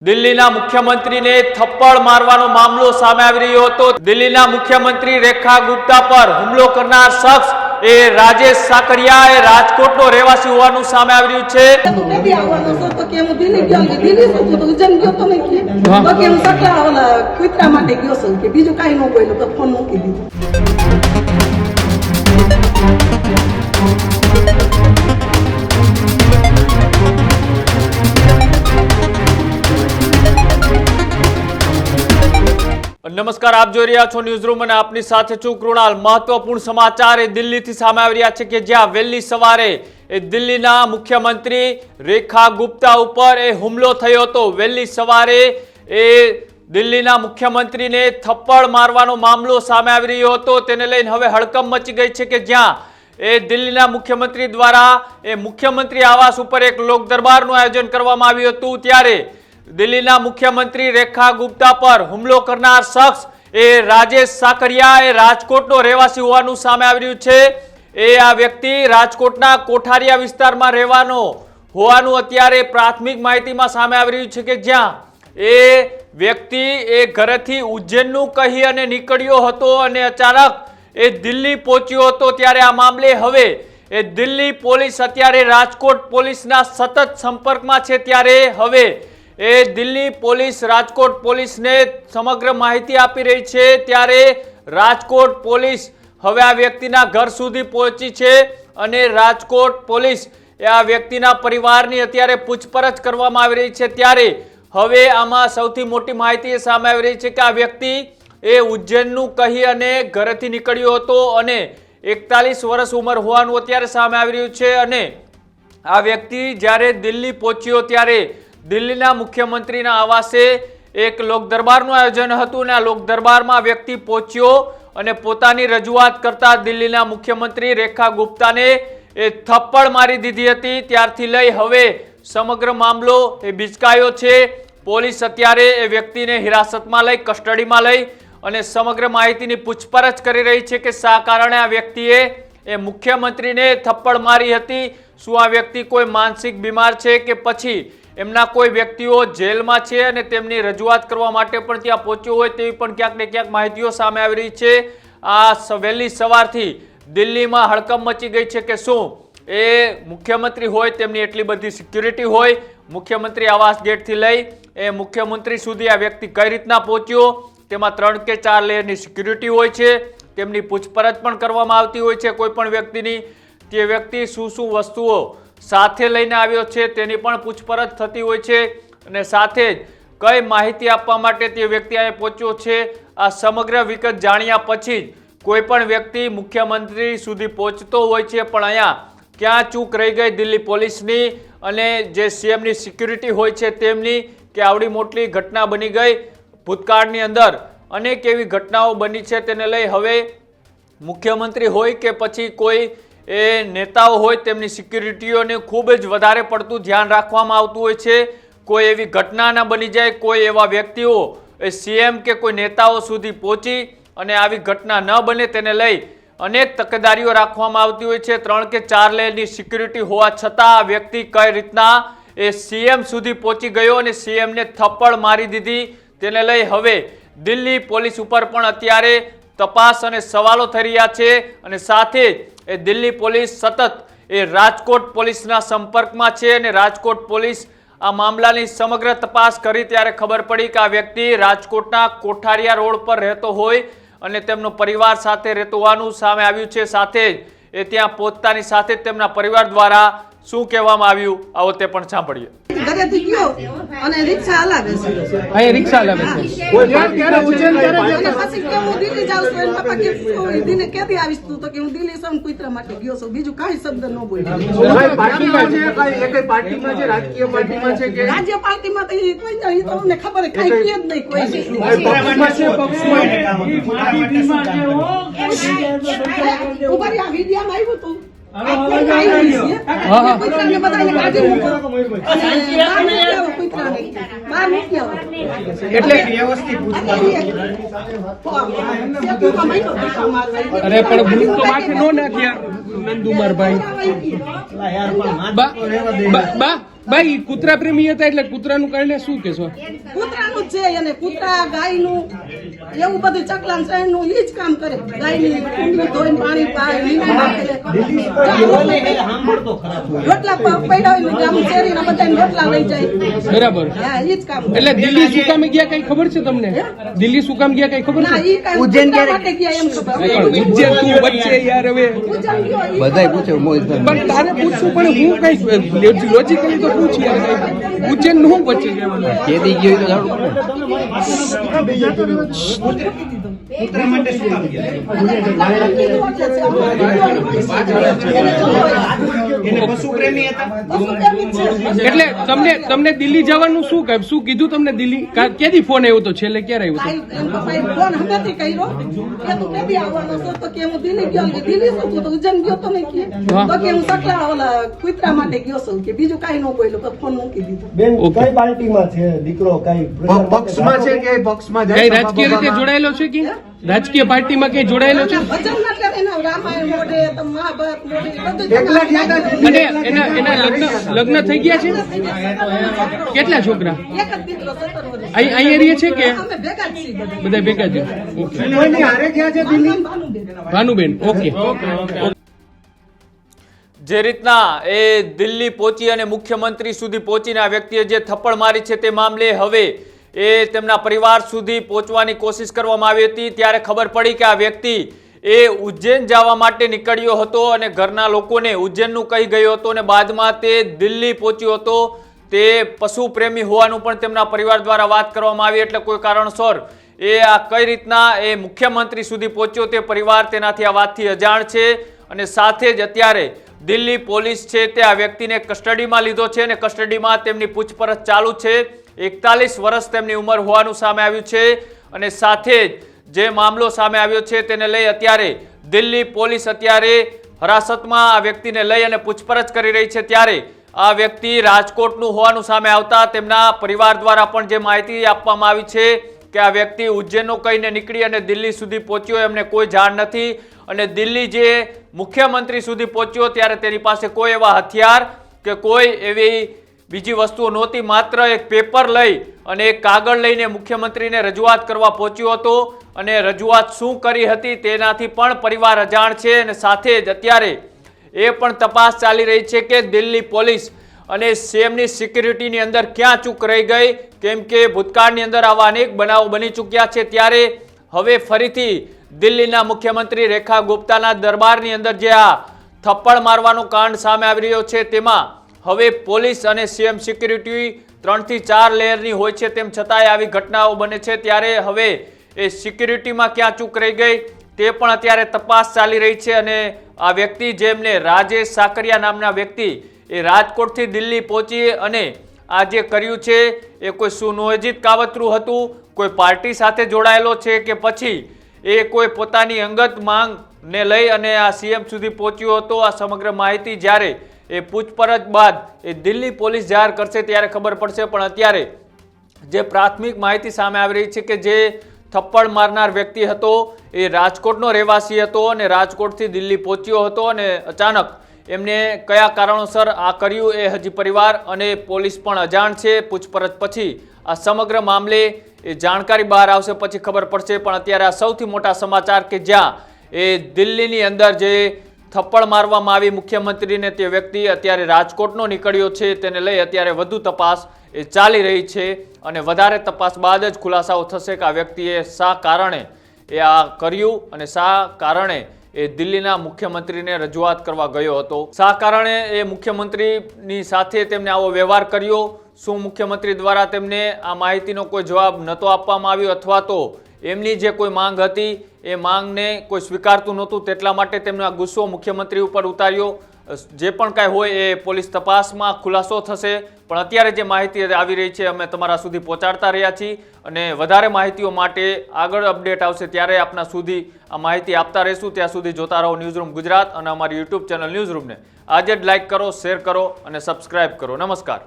દિલ્હીના મુખ્યમંત્રીને થપ્પડ મારવાનો મામલો સામે આવી રહ્યો હતો। દિલ્હીના મુખ્યમંત્રી રેખા ગુપ્તા પર હુમલો કરનાર શખ્સ એ રાજેશ સાકરિયા એ રાજકોટનો રહેવાસી હોવાનું સામે આવી રહ્યું છે। नमस्कार, आप જોઈ રહ્યા છો ન્યૂઝ રૂમ અને આપની સાથે છું કૃણાલ। મહત્વપૂર્ણ સમાચાર એ દિલ્હીથી સામે આવી રહ્યા છે કે જ્યાં વહેલી સવારે એ દિલ્હીના મુખ્યમંત્રી રેખા ગુપ્તા ઉપર એ હુમલો થયો હતો। વહેલી સવારે એ દિલ્હીના મુખ્યમંત્રીને થપ્પડ મારવાનો મામલો સામે આવી રહ્યો હતો। તેને લઈને હવે હડકંપ મચી ગઈ છે કે જ્યાં એ દિલ્હીના મુખ્યમંત્રી દ્વારા એ મુખ્યમંત્રી આવાસ ઉપર એક લોક દરબારનું આયોજન કરવામાં આવ્યું હતું। ત્યારે દિલ્હીના મુખ્યમંત્રી રેખા ગુપ્તા પર હુમલો કરનાર શખ્સ એ રાજેશ સાકરિયા એ રાજકોટનો રહેવાસી હોવાનું સામે આવી રહ્યું છે। એ આ વ્યક્તિ રાજકોટના કોઠારિયા વિસ્તારમાં રહેવાનો હોવાનું અત્યારે પ્રાથમિક માહિતીમાં સામે આવી રહ્યું છે કે જ્યાં એ વ્યક્તિ એ ઘરેથી ઉજ્જૈનનું કહી અને નીકળ્યો હતો અને અચાનક એ દિલ્હી પહોંચ્યો હતો। ત્યારે આ મામલે હવે એ દિલ્હી પોલીસ અત્યારે રાજકોટ પોલીસના સતત સંપર્કમાં છે। ત્યારે હવે એ દિલ્હી પોલીસ રાજકોટ પોલીસને સમગ્ર માહિતી આપી રહી છે। ત્યારે રાજકોટ પોલીસ હવે આ વ્યક્તિના ઘર સુધી પહોંચી છે અને રાજકોટ પોલીસ એ આ વ્યક્તિના પરિવારની અત્યારે પૂછપરછ કરવામાં આવી રહી છે। ત્યારે હવે આમાં સૌથી મોટી માહિતી એ સામે આવી રહી છે કે આ વ્યક્તિ એ ઉજ્જૈનનું કહી અને ઘરેથી નીકળ્યો હતો અને 41 વર્ષ ઉંમર હોવાનું અત્યારે સામે આવી રહ્યું છે। અને આ વ્યક્તિ જ્યારે દિલ્હી પહોંચ્યો ત્યારે દિલ્હીના મુખ્યમંત્રીના આવાસે એક લોક દરબારનું આયોજન હતું અને આ લોક દરબારમાં વ્યક્તિ પહોંચ્યો અને પોતાની રજૂઆત કરતા દિલ્હીના મુખ્યમંત્રી રેખા ગુપ્તાને એ થપ્પડ મારી દીધી હતી। ત્યારથી લઈ હવે સમગ્ર મામલો એ બિચકાયો છે। પોલીસ અત્યારે એ વ્યક્તિને હિરાસતમાં લઈ કસ્ટડીમાં લઈ અને સમગ્ર માહિતીની પૂછપરછ કરી રહી છે કે શા કારણે આ વ્યક્તિએ એ મુખ્યમંત્રીને થપ્પડ મારી હતી। શું આ વ્યક્તિ કોઈ માનસિક બીમાર છે કે પછી એમના કોઈ વ્યક્તિઓ જેલમાં છે અને તેમની રજૂઆત કરવા માટે પણ ત્યાં પહોંચ્યો હોય તેવી પણ ક્યાંક ને ક્યાંક માહિતીઓ સામે આવી રહી છે। આ વહેલી સવારથી દિલ્હીમાં હડકંપ મચી ગઈ છે કે શું એ મુખ્યમંત્રી હોય તેમની એટલી બધી સિક્યુરિટી હોય, મુખ્યમંત્રી આવાસ ગેટથી લઈ એ મુખ્યમંત્રી સુધી આ વ્યક્તિ કઈ રીતના પહોંચ્યો, તેમાં 3 કે 4 લેયરની સિક્યુરિટી હોય છે, તેમની પૂછપરછ પણ કરવામાં આવતી હોય છે કોઈ પણ વ્યક્તિની। તે વ્યક્તિ શું શું વસ્તુઓ સાથે લઈને આવ્યો છે તેની પણ પૂછપરછ થતી હોય છે અને સાથે જ કઈ માહિતી આપવા માટે તે વ્યક્તિ અહીંયા પહોંચ્યો છે આ સમગ્ર વિગત જાણ્યા પછી જ કોઈ પણ વ્યક્તિ મુખ્યમંત્રી સુધી પહોંચતો હોય છે। પણ અહીંયા ક્યાં ચૂક રહી ગઈ દિલ્હી પોલીસની અને જે સીએમની સિક્યુરિટી હોય છે તેમની કે આવડી મોટી ઘટના બની ગઈ। ભૂતકાળની અંદર અનેક એવી ઘટનાઓ બની છે તેને લઈ હવે મુખ્યમંત્રી હોય કે પછી કોઈ એ નેતાઓ હોય તેમની સિક્યુરિટીઓને ખૂબ જ વધારે પડતું ધ્યાન રાખવામાં આવતું હોય છે। કોઈ એવી ઘટના ન બની જાય, કોઈ એવા વ્યક્તિઓ એ સીએમ કે કોઈ નેતાઓ સુધી પહોંચી અને આવી ઘટના ન બને તેને લઈ અનેક તકેદારીઓ રાખવામાં આવતી હોય છે। 3 કે 4 લેયરની સિક્યુરિટી હોવા છતાં આ વ્યક્તિ કઈ રીતના એ સીએમ સુધી પહોંચી ગયો અને સીએમને થપ્પડ મારી દીધી તેને લઈ હવે દિલ્હી પોલીસ ઉપર પણ અત્યારે તપાસ અને સવાલો થઈ રહ્યા છે અને સાથે જ એ દિલ્હી પોલીસ સતત એ રાજકોટ પોલીસના સંપર્કમાં છે અને રાજકોટ પોલીસ આ મામલાની સમગ્ર તપાસ કરી ત્યારે ખબર પડી કે આ વ્યક્તિ રાજકોટના કોઠારિયા રોડ પર રહેતો હોય અને તેમનો પરિવાર સાથે રહેતો હોવાનું સામે આવ્યું છે। સાથે જ એ ત્યાં પહોંચતાની સાથે જ તેમના પરિવાર દ્વારા શું કહેવામાં આવ્યું આવો તે પણ સાંભળીએ। ઘરેથી ગયો અને રિક્ષા હલાવે છે, અહીં રિક્ષા હલાવે છે કોઈ અને પછી કે હું દિલ્હી જાઉં છું એના પપ્પા કે દિલ્હી કેદી આવીશ તું તો કે હું દિલ્હી સમ કુતરા માટે ગયો છું, બીજું કાંઈ શબ્દ ન બોલ્યો। કોઈ પાર્ટીમાં છે, કઈ એક પાર્ટીમાં છે, રાજકીય પાર્ટીમાં છે કે રાજ્ય પાર્ટીમાં તો ઈ કોઈ નહીં, તો અમને ખબર છે કાંઈ કહે જ નહીં કોઈ પક્ષમાં છે પક્ષમાં ઉભા રહી, આ વિડીયામાં આવ્યું તું કુતરાને બધાને કાઢી મૂકો અને કુતરાને બહાર મૂકી આવો એટલે વ્યવસ્થિત અરે પણ ભૂલ તો માથે નો નાખ્યા નંદુમારભાઈ બા ભાઈ કૂતરા પ્રેમી હતા એટલે કૂતરાનું કારણે શું કહેશો? કૂતરાનું જ છે અને કૂતરા ગાયનું એવું બધું ચકલાન શહેરનું ઈ જ કામ કરે. ગાયની કુંડલી ધોઈને પાણી પાય, લીંબુ નાખે. રોટલા પડ્યા હોય ગામ શેરીના બધાને રોટલા લઈ જાય. બરાબર. હા, ઈ જ કામ કરે. એટલે દિલ્હી શું કામ ગયા કઈ ખબર છે તમને? દિલ્હી શું કામ ગયા કઈ ખબર ના, છે? ઈ કાંઈ કૂતરા માટે ગયા એમ ખબર. પણ ઉજ્જૈન તું વચ્ચે યાર હવે ઉજ્જૈન ગયો ઈ બધાય પૂછે પણ તારે પૂછવું પણ હું કઈ લોજિકલી તો પૂછી યાર કઈ ઉજ્જૈન નું વચ્ચે ગયા કેદી ગયો તો જાણવું પડે. એટલે તમને દિલ્હી જવાનું શું કીધું તમને? દિલ્હી ક્યાંથી ફોન આવ્યો તો? છેલ્લે ક્યારે આવ્યો હતો? ફોન હમેથી કર્યો કે તું કેદી આવવાનો છો? તો કે હું દિલ્હી ગયો. કે દિલ્હી શું? તું તો ઉજ્જૈન ગયો તો નહીં કે? તો કે હું સકલા ઓલા કૂતરા માટે ગયો છું કે બીજું કાંઈ ન બોલ્યો. તો ફોન મૂકી દીધો. બેન કઈ પાર્ટીમાં છે દીકરો? કઈ પક્ષમાં છે કે પક્ષમાં કઈ રાજકીય રીતે જોડાયેલો છે કે રાજકીય પાર્ટીમાં કઈ જોડાયેલો છે? ભજન એટલે એના રામાયણ મોઢે તો મહાભારત મોઢે બધું એકલા ગયા હતા અને એના લગ્ન થઈ ગયા છે? કેટલા છોકરા? એક જ દીકરો 17 વર્ષ. અહીં રહે છે કે અમે ભેગા જ છીએ બધા. બધા ભેગા છે? ઓકે. કોઈની હારે ગયા છે દિલ્હી? ભાનુબેન, ઓકે. જે રીતના એ દિલ્હી પહોંચી અને મુખ્યમંત્રી સુધી પહોંચીને આ વ્યક્તિએ જે થપ્પડ મારી છે તે મામલે હવે એ તેમના પરિવાર સુધી પહોંચવાની કોશિશ કરવામાં આવી હતી. ત્યારે ખબર પડી કે આ વ્યક્તિ એ ઉજ્જૈન જવા માટે નીકળ્યો હતો અને ઘરના લોકોને ઉજ્જૈનનું કહી ગયો હતો અને બાદમાં તે દિલ્હી પહોંચ્યો હતો. તે પશુ પ્રેમી હોવાનું પણ તેમના પરિવાર દ્વારા વાત કરવામાં આવી. એટલે કોઈ કારણસર એ આ કઈ રીતના એ મુખ્યમંત્રી સુધી પહોંચ્યો તે પરિવાર તેનાથી આ વાતથી અજાણ છે. અને સાથે જ અત્યારે દિલ્હી પોલીસ છે તે આ વ્યક્તિને કસ્ટડીમાં લીધો છે અને કસ્ટડીમાં તેમની પૂછપરછ ચાલુ છે. 41 વર્ષ તેમની ઉંમર હોવાનું સામે આવ્યું છે અને સાથે જ જે મામલો સામે આવ્યો છે તેને લઈ અત્યારે દિલ્હી પોલીસ અત્યારે હરાસતમાં આ વ્યક્તિને લઈ અને પૂછપરછ કરી રહી છે. ત્યારે આ વ્યક્તિ રાજકોટનું હોવાનું સામે આવતા તેમના પરિવાર દ્વારા પણ જે માહિતી આપવામાં આવી છે કે આ વ્યક્તિ ઉજ્જૈનનું કહીને નીકળી અને દિલ્હી સુધી પહોંચ્યો, એમને કોઈ જાણ નથી. અને દિલ્હી જે મુખ્યમંત્રી સુધી પહોંચ્યો ત્યારે તેની પાસે કોઈ એવા હથિયાર કે કોઈ એવી બીજી વસ્તુઓ નહોતી. માત્ર એક પેપર લઈ અને એક કાગળ લઈને મુખ્યમંત્રીને રજૂઆત કરવા પહોંચ્યો હતો અને રજૂઆત શું કરી હતી તેનાથી પણ પરિવાર અજાણ છે. અને સાથે જ અત્યારે એ પણ તપાસ ચાલી રહી છે કે દિલ્હી પોલીસ અને સીએમની સિક્યુરિટીની અંદર ક્યાં ચૂક રહી ગઈ, કેમ કે ભૂતકાળની અંદર આવા અનેક બનાવો બની ચૂક્યા છે. ત્યારે હવે ફરીથી દિલ્હીના મુખ્યમંત્રી રેખા ગુપ્તાના દરબારની અંદર જે આ થપ્પડ મારવાનો કાંડ સામે આવી રહ્યો છે તેમાં હવે પોલીસ અને સીએમ સિક્યુરિટી 3 થી 4 લેયરની હોય છે, તેમ છતાંય આવી ઘટનાઓ બને છે. ત્યારે હવે એ સિક્યુરિટીમાં ક્યાં ચૂક રહી ગઈ તે પણ અત્યારે તપાસ ચાલી રહી છે. અને આ વ્યક્તિ જેમને રાજેશ સાકરિયા નામના વ્યક્તિ એ રાજકોટથી દિલ્હી પહોંચી અને આ જે કર્યું છે એ કોઈ સુનિયોજિત કાવતરું હતું, કોઈ પાર્ટી સાથે જોડાયેલો છે કે પછી એ કોઈ પોતાની અંગત માંગને લઈ અને આ સીએમ સુધી પહોંચ્યો હતો? આ સમગ્ર માહિતી જ્યારે એ પૂછપરછ બાદ એ દિલ્હી પોલીસ જાહેર કરશે ત્યારે ખબર પડશે. પણ અત્યારે જે પ્રાથમિક માહિતી સામે આવી રહી છે કે જે થપ્પડ મારનાર વ્યક્તિ હતો એ રાજકોટનો રહેવાસી હતો અને રાજકોટથી દિલ્હી પહોંચ્યો હતો અને અચાનક એમને કયા કારણોસર આ કર્યું એ હજી પરિવાર અને પોલીસ પણ અજાણ છે. પૂછપરછ પછી આ સમગ્ર મામલે એ જાણકારી બહાર આવશે, પછી ખબર પડશે. પણ અત્યારે આ સૌથી મોટા સમાચાર કે જ્યાં એ દિલ્હીની અંદર જે થપ્પડ મારવામાં આવી મુખ્યમંત્રીને તે વ્યક્તિ અત્યારે રાજકોટનો નીકળ્યો છે, તેને લઈ અત્યારે વધુ તપાસ એ ચાલી રહી છે અને વધારે તપાસ બાદ જ ખુલાસાઓ થશે કે આ વ્યક્તિએ શા કારણે એ આ કર્યું અને શા કારણે એ દિલ્હીના મુખ્યમંત્રીને રજૂઆત કરવા ગયો હતો, શા કારણે એ મુખ્યમંત્રીની સાથે તેમને આવો વ્યવહાર કર્યો. શું મુખ્યમંત્રી દ્વારા તેમને આ માહિતીનો કોઈ જવાબ નહોતો આપવામાં આવ્યો અથવા તો એમની જે કોઈ માંગ હતી એ માંગને કોઈ સ્વીકારતું નહોતું તેટલા માટે તેમનો આ ગુસ્સો મુખ્યમંત્રી ઉપર ઉતાર્યો? જે પણ કાંઈ હોય એ પોલીસ તપાસમાં ખુલાસો થશે. પણ અત્યારે જે માહિતી આવી રહી છે અમે તમારા સુધી પહોંચાડતા રહ્યા છીએ અને વધારે માહિતીઓ માટે આગળ અપડેટ આવશે ત્યારે આપના સુધી આ માહિતી આપતા રહીશું. ત્યાં સુધી જોતા રહો ન્યૂઝરૂમ ગુજરાત અને અમારી યુટ્યુબ ચેનલ ન્યૂઝરૂમને આજે જ લાઇક કરો, શેર કરો અને સબસ્ક્રાઇબ કરો. નમસ્કાર.